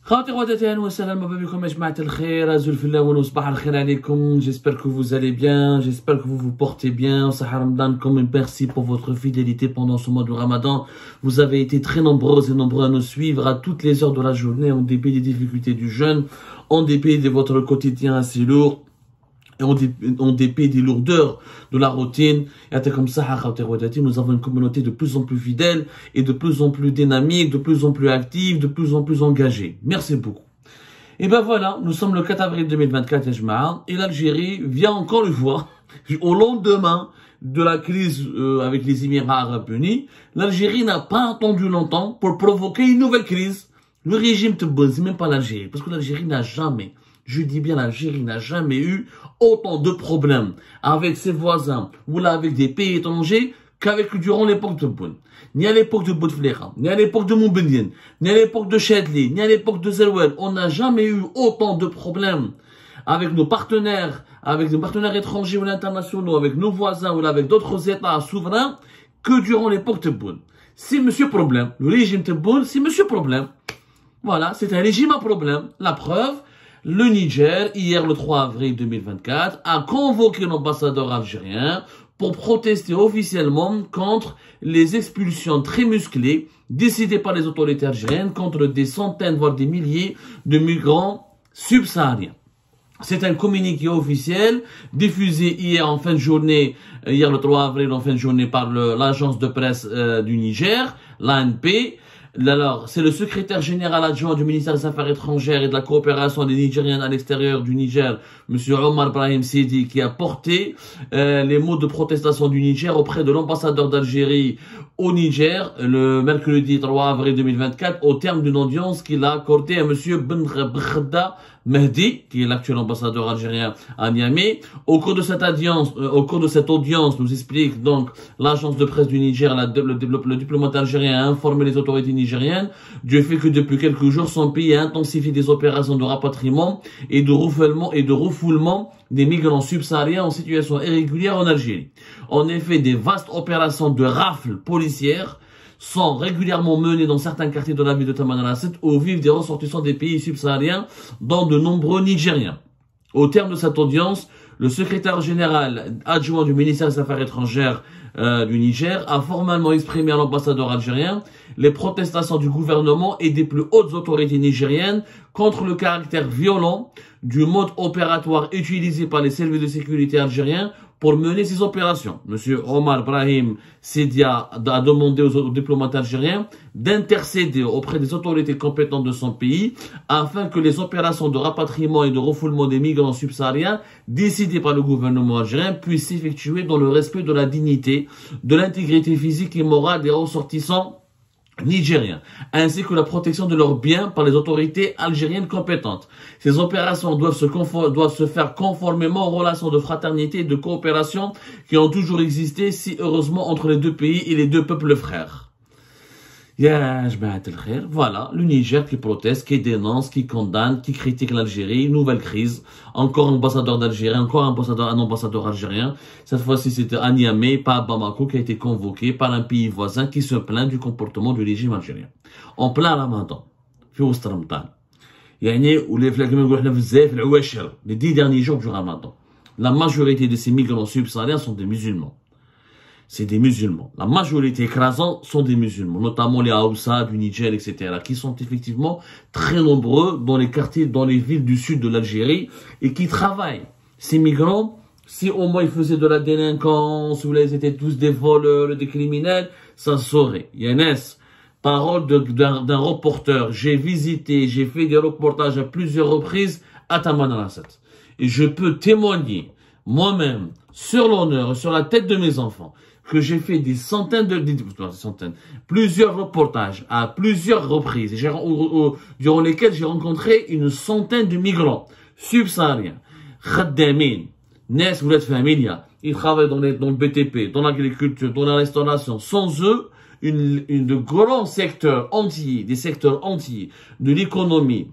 J'espère que vous allez bien, j'espère que vous vous portez bien. Merci pour votre fidélité pendant ce mois de Ramadan. Vous avez été très nombreux et nombreux à nous suivre à toutes les heures de la journée, en dépit des difficultés du jeûne, en dépit de votre quotidien assez lourd, et en dépit des lourdeurs de la routine. Et comme ça, nous avons une communauté de plus en plus fidèle et de plus en plus dynamique, de plus en plus active, de plus en plus engagée. Merci beaucoup. Et ben voilà, nous sommes le 4 avril 2024, et l'Algérie vient encore une fois, au lendemain de la crise avec les Émirats Arabes Unis, l'Algérie n'a pas attendu longtemps pour provoquer une nouvelle crise. Le régime Tebboune, c'est même pas l'Algérie, parce que l'Algérie n'a jamais, je dis bien l'Algérie n'a jamais eu autant de problèmes avec ses voisins ou là avec des pays étrangers qu'avec durant l'époque de Tebboune. Ni à l'époque de Bouteflika, ni à l'époque de Montbéliard, ni à l'époque de Chadli, ni à l'époque de Zerouel. On n'a jamais eu autant de problèmes avec nos partenaires étrangers ou internationaux, avec nos voisins ou avec d'autres États souverains que durant l'époque Tebboune. C'est monsieur problème. Le régime Tebboune, c'est monsieur problème. Voilà, c'est un régime à problème. La preuve, le Niger, hier le 3 avril 2024, a convoqué l'ambassadeur algérien pour protester officiellement contre les expulsions très musclées décidées par les autorités algériennes contre des centaines, voire des milliers de migrants subsahariens. C'est un communiqué officiel diffusé hier en fin de journée, hier le 3 avril en fin de journée par l'agence de presse du Niger, l'ANP. Alors, c'est le secrétaire général adjoint du ministère des Affaires étrangères et de la coopération des Nigériens à l'extérieur du Niger, M. Omar Brahim Sidi, qui a porté les mots de protestation du Niger auprès de l'ambassadeur d'Algérie au Niger le mercredi 3 avril 2024 au terme d'une audience qu'il a accordée à M. Benkhda Mehdi, qui est l'actuel ambassadeur algérien à Niamey. Au cours de cette audience, nous explique donc l'agence de presse du Niger, le diplomate algérien a informé les autorités nigériennes du fait que depuis quelques jours, son pays a intensifié des opérations de rapatriement et de refoulement des migrants subsahariens en situation irrégulière en Algérie. En effet, des vastes opérations de rafles policières sont régulièrement menées dans certains quartiers de la ville de Tamanrasset où vivent des ressortissants des pays subsahariens, dont de nombreux Nigériens. Au terme de cette audience, le secrétaire général adjoint du ministère des Affaires étrangères du Niger a formellement exprimé à l'ambassadeur algérien les protestations du gouvernement et des plus hautes autorités nigériennes contre le caractère violent du mode opératoire utilisé par les services de sécurité algériens pour mener ces opérations. Monsieur Omar Brahim Sedia a demandé aux diplomates algériens d'intercéder auprès des autorités compétentes de son pays afin que les opérations de rapatriement et de refoulement des migrants subsahariens décidées par le gouvernement algérien puissent s'effectuer dans le respect de la dignité, de l'intégrité physique et morale des ressortissants nigériens, ainsi que la protection de leurs biens par les autorités algériennes compétentes. Ces opérations doivent se faire conformément aux relations de fraternité et de coopération qui ont toujours existé si heureusement entre les deux pays et les deux peuples frères. Voilà, le Niger qui proteste, qui dénonce, qui condamne, qui critique l'Algérie, nouvelle crise, encore un ambassadeur d'Algérie, encore un ambassadeur algérien. Cette fois-ci, c'était à Niamey, pas à Bamako, qui a été convoqué par un pays voisin qui se plaint du comportement du régime algérien. En plein Ramadan, les 10 derniers jours du Ramadan, la majorité de ces migrants subsahariens sont des musulmans. C'est des musulmans. La majorité écrasante sont des musulmans, notamment les Haoussa du Niger, etc., qui sont effectivement très nombreux dans les quartiers, dans les villes du sud de l'Algérie et qui travaillent. Ces migrants, si au moins ils faisaient de la délinquance ou là ils étaient tous des voleurs, des criminels, ça se saurait. Yanes, parole d'un reporter. J'ai fait des reportages à plusieurs reprises à Tamanrasset. Et je peux témoigner, moi-même, sur l'honneur, sur la tête de mes enfants, que j'ai fait plusieurs reportages à plusieurs reprises, durant lesquels j'ai rencontré une centaine de migrants subsahariens, khaddamin, nes ou la familia. Ils travaillent dans le BTP, dans l'agriculture, dans la restauration. Sans eux, de grands secteurs entiers, des secteurs entiers de l'économie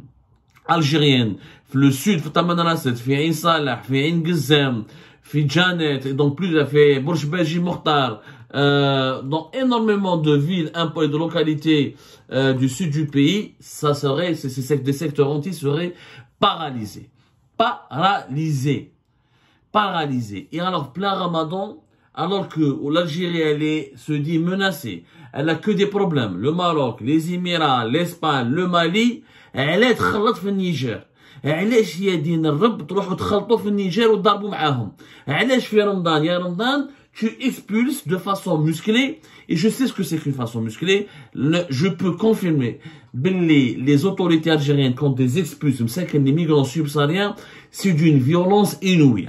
algérienne, le sud, Tamanrasset, fi Ain Salah, fi Ain Gzam, في جانت donc plus fait Bourj Baji Mokhtar dans énormément de villes et de localités du sud du pays, des secteurs entiers seraient paralysés. Paralysés. Et alors, plein Ramadan, alors que l'Algérie, se dit menacée, elle a que des problèmes. Le Maroc, les Émirats, l'Espagne, le Mali, elle est تخلط في النيجر. علاش يا دين الرب تروحوا تخلطوا في النيجر وتضربوا معاهم؟ علاش في رمضان يا رمضان tu expulses de façon musclée, et je sais ce que c'est qu'une façon musclée, je peux confirmer, les autorités algériennes, quand des expulsent, les migrants subsahariens, c'est d'une violence inouïe.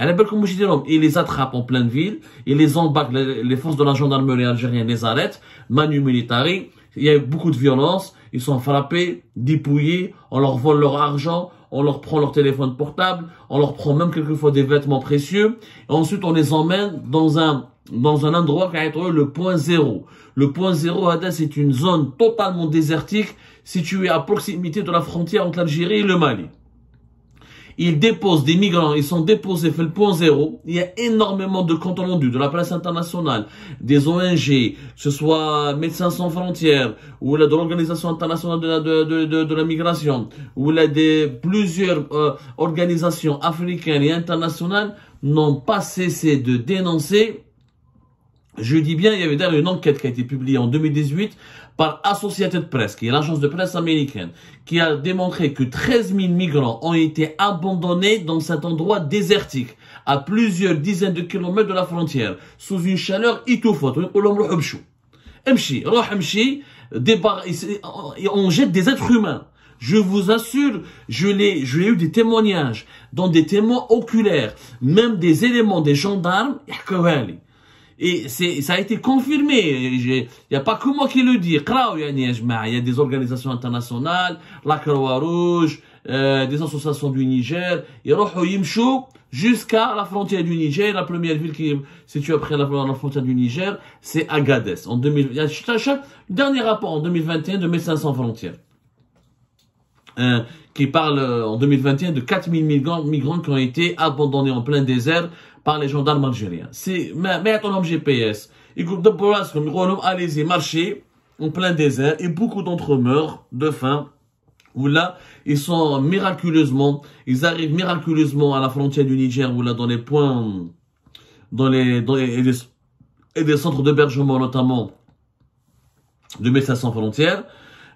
Ils les attrapent en pleine ville, ils les embarquent, les forces de la gendarmerie algérienne les arrêtent, manu militari, il y a beaucoup de violence, ils sont frappés, dépouillés, on leur vole leur argent, on leur prend leur téléphone portable, on leur prend même quelquefois des vêtements précieux, et ensuite on les emmène dans un endroit qui est le point zéro. Le point zéro, c'est une zone totalement désertique située à proximité de la frontière entre l'Algérie et le Mali. Ils déposent des migrants, ils sont déposés fait le point zéro. Il y a énormément de comptes rendus de la presse internationale, des ONG, que ce soit Médecins sans frontières, ou de l'Organisation internationale de la migration, ou plusieurs organisations africaines et internationales n'ont pas cessé de dénoncer. Je dis bien, il y avait d'ailleurs une enquête qui a été publiée en 2018 par Associated Press, qui est l'agence de presse américaine, qui a démontré que 13 000 migrants ont été abandonnés dans cet endroit désertique, à plusieurs dizaines de kilomètres de la frontière, sous une chaleur étouffante. On jette des êtres humains. Je vous assure, j'ai eu des témoignages, dans des témoins oculaires, même des éléments des gendarmes, et ça a été confirmé. Il n'y a pas que moi qui le dis. Il y a des organisations internationales, la Croix-Rouge, des associations du Niger. Ils yimchou jusqu'à la frontière du Niger. La première ville qui est située après la frontière du Niger, c'est Agadez. Il y a un dernier rapport en 2021 de Médecins sans frontières. Qui parle en 2021 de 4000 migrants qui ont été abandonnés en plein désert par les gendarmes algériens. C'est, mais attends, GPS. Allez-y, marchez en plein désert, et beaucoup d'entre eux meurent de faim, où là, ils arrivent miraculeusement à la frontière du Niger, où là, dans les points, et des centres d'hébergement, notamment, de Médecins sans frontières,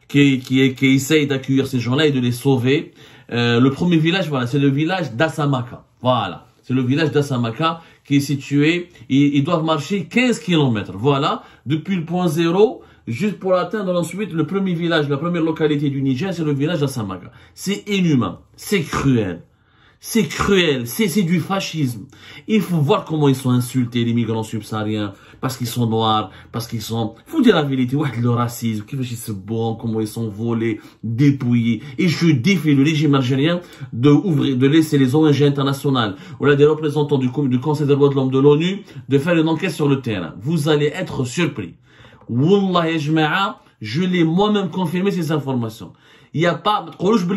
qui essaye d'accueillir ces gens-là et de les sauver. Le premier village, voilà, c'est le village d'Assamaka. Voilà. C'est le village d'Assamaka qui est situé, ils doivent marcher 15 km. Voilà. Depuis le point zéro, juste pour atteindre ensuite le premier village, la première localité du Niger, c'est le village d'Assamaka. C'est inhumain. C'est cruel. C'est cruel, c'est du fascisme. Il faut voir comment ils sont insultés, les migrants subsahariens, parce qu'ils sont noirs, parce qu'ils sont... Il faut dire la vérité, le racisme, comment ils sont volés, dépouillés. Et je défie le régime algérien de laisser les ONG internationales, ou là des représentants du Conseil des droits de l'homme de l'ONU, de faire une enquête sur le terrain. Vous allez être surpris. Wallah ya jma'a, je l'ai moi-même confirmé ces informations. Il n'y a pas,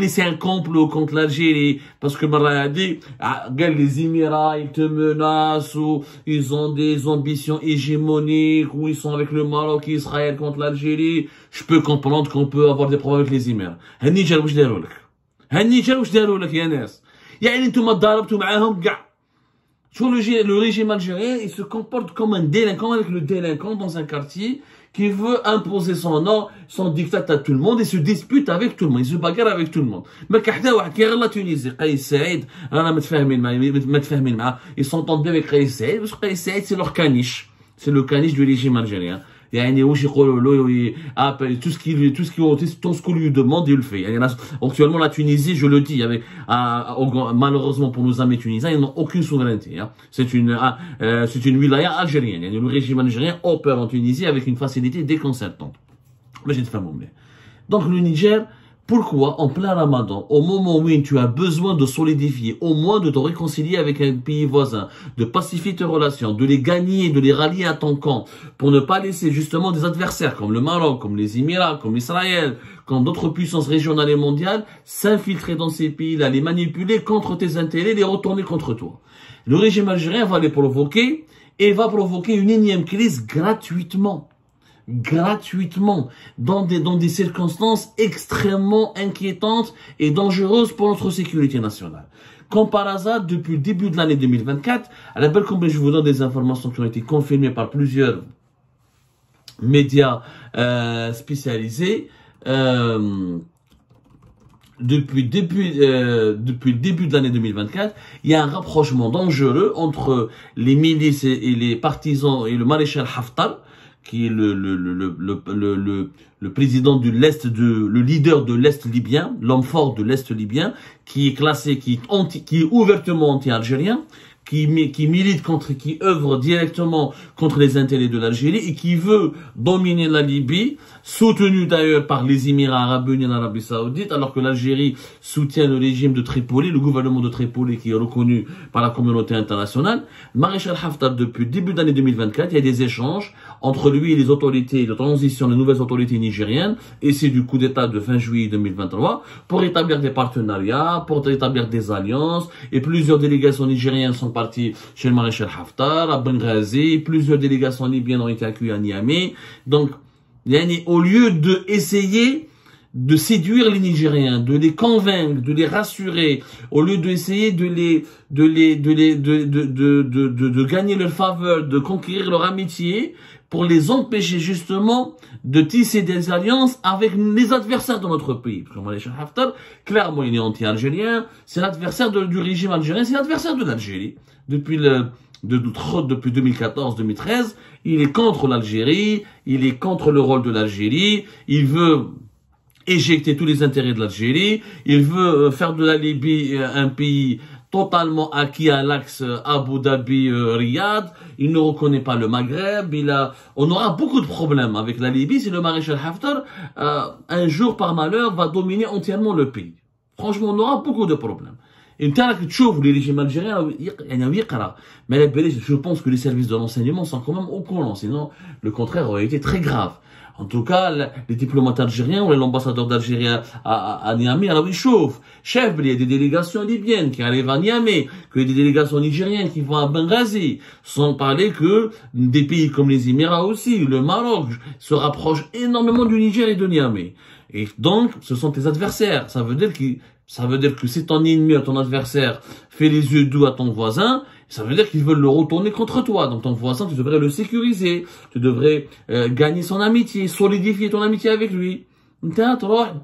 c'est un complot contre l'Algérie, parce que les Émirats, ils te menacent, ou ils ont des ambitions hégémoniques, ou ils sont avec le Maroc et Israël contre l'Algérie. Je peux comprendre qu'on peut avoir des problèmes avec les Émirats. النيجر واش داروا لك؟ النيجر واش داروا لك يا ناس؟ يعني انتم ضاربتوا معاهم كاع. Le régime algérien, il se comporte comme un délinquant, avec le délinquant dans un quartier qui veut imposer son diktat à tout le monde et se dispute avec tout le monde, il se bagarre avec tout le monde. Mais كحدا واحد كيغير لا تونيزي قيس سعيد رانا متفاهمين معاه, ils s'entendent bien avec قيس سعيد parce que قيس سعيد c'est leur caniche, c'est le caniche du régime algérien. يعني واش يقولوا له tout ce qu'on lui demande il le fait. Actuellement la Tunisie, je le dis avec malheureusement pour nos amis tunisiens, ils n'ont aucune souveraineté. C'est une wilaya algérienne. Le régime algérien opère en Tunisie avec une facilité déconcertante. Donc le Niger, pourquoi en plein Ramadan, au moment où tu as besoin de solidifier, au moins de te réconcilier avec un pays voisin, de pacifier tes relations, de les gagner, de les rallier à ton camp, pour ne pas laisser justement des adversaires comme le Maroc, comme les Émirats, comme Israël, comme d'autres puissances régionales et mondiales, s'infiltrer dans ces pays-là, les manipuler contre tes intérêts, les retourner contre toi. Le régime algérien va les provoquer, et va provoquer une énième crise gratuitement. Gratuitement, dans des circonstances extrêmement inquiétantes et dangereuses pour notre sécurité nationale. Comme par hasard, depuis le début de l'année 2024, à la belle combien je vous donne des informations qui ont été confirmées par plusieurs médias spécialisés, depuis le début de l'année 2024, il y a un rapprochement dangereux entre les milices et les partisans et le maréchal Haftar, qui est le président de l'Est, le leader de l'Est libyen, l'homme fort de l'Est libyen, qui est classé, qui est ouvertement anti-algérien, qui milite qui œuvre directement contre les intérêts de l'Algérie et qui veut dominer la Libye, soutenu d'ailleurs par les Émirats arabes unis et l'Arabie saoudite, alors que l'Algérie soutient le régime de Tripoli, le gouvernement de Tripoli qui est reconnu par la communauté internationale. Maréchal Haftar, depuis le début de l'année 2024, il y a des échanges entre lui et les autorités de transition, les nouvelles autorités nigériennes, et c'est du coup d'État de fin juillet 2023, pour établir des partenariats, pour établir des alliances, et plusieurs délégations nigériennes sont parties chez le maréchal Haftar, à Benghazi, plusieurs délégations libyennes ont été accueillies à Niamey. Donc, au lieu de essayer de séduire les Nigériens, de les convaincre, de les rassurer, au lieu d'essayer de gagner leur faveur, de conquérir leur amitié, pour les empêcher justement de tisser des alliances avec les adversaires de notre pays. Parce que le maréchal Haftar, clairement, il est anti-algérien, c'est l'adversaire du régime algérien, c'est l'adversaire de l'Algérie. Depuis 2014-2013, il est contre l'Algérie, il est contre le rôle de l'Algérie, il veut éjecter tous les intérêts de l'Algérie, il veut faire de la Libye un pays totalement acquis à l'axe Abu Dhabi-Riyad, il ne reconnaît pas le Maghreb, on aura beaucoup de problèmes avec la Libye si le maréchal Haftar, un jour par malheur, va dominer entièrement le pays. Franchement, on aura beaucoup de problèmes. Et que tu vois les régimes algériens, mais je pense que les services de renseignement sont quand même au courant, sinon le contraire aurait été très grave. En tout cas, les diplomates algériens ou l'ambassadeur d'Algérie à Niamey, alors ils chauffent. Chef, il y a des délégations libyennes qui arrivent à Niamey, qu'il y a des délégations nigériennes qui vont à Benghazi. Sans parler que des pays comme les Émirats aussi, le Maroc, se rapprochent énormément du Niger et de Niamey. Et donc, ce sont tes adversaires. Ça veut dire que si ton ennemi, ton adversaire, fait les yeux doux à ton voisin, ça veut dire qu'ils veulent le retourner contre toi. Donc ton voisin, tu devrais le sécuriser. Tu devrais gagner son amitié, solidifier ton amitié avec lui.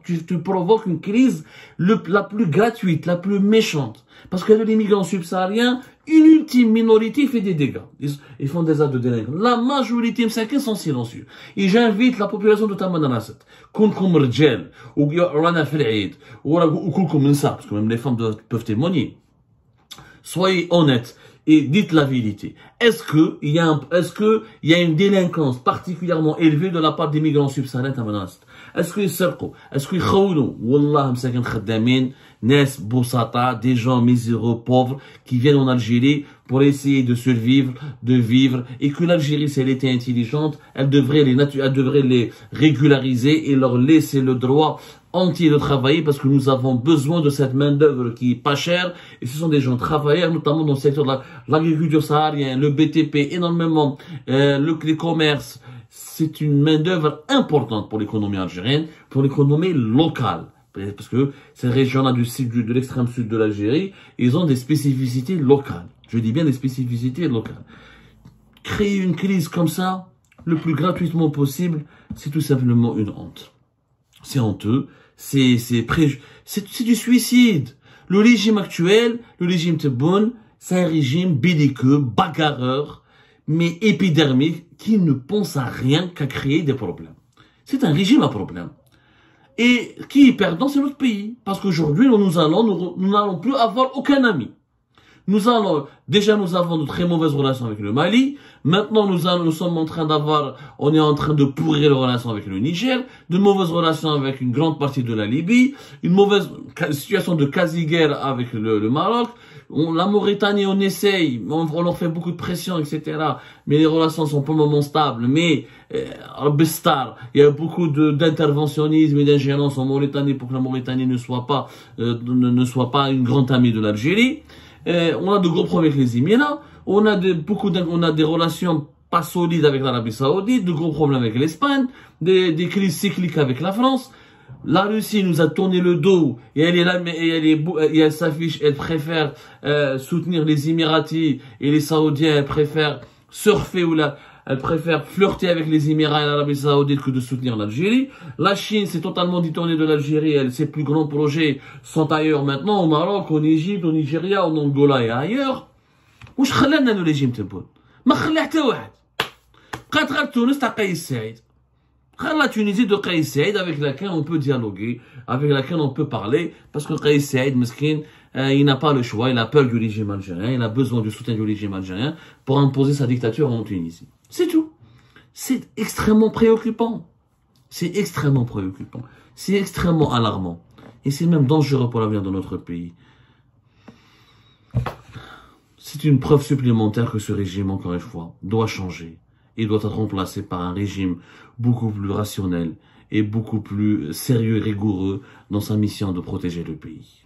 Tu provoques une crise la plus gratuite, la plus méchante. Parce que les migrants subsahariens, une ultime minorité fait des dégâts. Ils font des actes de délinquance. La majorité sont silencieux. Et j'invite la population de Tamanrasset, كونكم رجال ورانا في العيد وكلكم نساء, parce que même les femmes peuvent témoigner. Soyez honnêtes et dites la vérité. Est-ce que il y a une délinquance particulièrement élevée de la part des migrants subsahariens Tamanrasset? Est-ce qu'ils serqou? Est-ce qu'ils khawlou? Wallah, مساكن خدامين, ناس بوسطاء, des gens miséreux, pauvres, qui viennent en Algérie pour essayer de survivre, de vivre, et que l'Algérie, si elle était intelligente, elle devrait les régulariser et leur laisser le droit entier de travailler, parce que nous avons besoin de cette main-d'œuvre qui est pas chère, et ce sont des gens travailleurs, notamment dans le secteur de l'agriculture saharienne, le BTP, énormément, les commerces. C'est une main-d'œuvre importante pour l'économie algérienne, pour l'économie locale. Parce que ces régions-là de l'extrême sud de l'Algérie, ils ont des spécificités locales. Je dis bien des spécificités locales. Créer une crise comme ça, le plus gratuitement possible, c'est tout simplement une honte. C'est honteux, c'est du suicide. Le régime actuel, le régime Tebboune, c'est un régime belliqueux, bagarreur, mais épidermique, qui ne pense à rien qu'à créer des problèmes. C'est un régime à problème. Et qui est perdant, c'est notre pays. Parce qu'aujourd'hui, nous n'allons plus avoir aucun ami. Nous avons de très mauvaises relations avec le Mali. Maintenant, on est en train de pourrir les relations avec le Niger, de mauvaises relations avec une grande partie de la Libye, une mauvaise situation de quasi-guerre avec le Maroc. La Mauritanie, on essaye, on leur fait beaucoup de pression, etc. Mais les relations sont pour le moment stables. Mais, il y a beaucoup d'interventionnisme et d'ingérence en Mauritanie pour que la Mauritanie ne soit pas une grande amie de l'Algérie. On a de gros problèmes avec les Émirats. On a des relations pas solides avec l'Arabie Saoudite, de gros problèmes avec l'Espagne, des crises cycliques avec la France. La Russie nous a tourné le dos et elle est là, et elle s'affiche, elle préfère soutenir les Émiratis et les Saoudiens, elle préfère surfer elle préfère flirter avec les Émirats et l'Arabie Saoudite que de soutenir l'Algérie. La Chine s'est totalement détournée de l'Algérie, ses plus grands projets sont ailleurs maintenant, au Maroc, en Égypte, au Nigeria, en Angola et ailleurs. واش خلانا le régime تبون ما خلى حتى واحد بقات غير تونس تاع قيس سعيد la Tunisie de Kais Saïd avec laquelle on peut dialoguer, avec laquelle on peut parler, parce que Kais Saïd, mesquin, il n'a pas le choix, il a peur du régime algérien, il a besoin du soutien du régime algérien pour imposer sa dictature en Tunisie. C'est tout. C'est extrêmement préoccupant. C'est extrêmement préoccupant. C'est extrêmement alarmant. Et c'est même dangereux pour l'avenir de notre pays. C'est une preuve supplémentaire que ce régime, encore une fois, doit changer. Il doit être remplacé par un régime beaucoup plus rationnel et beaucoup plus sérieux et rigoureux dans sa mission de protéger le pays.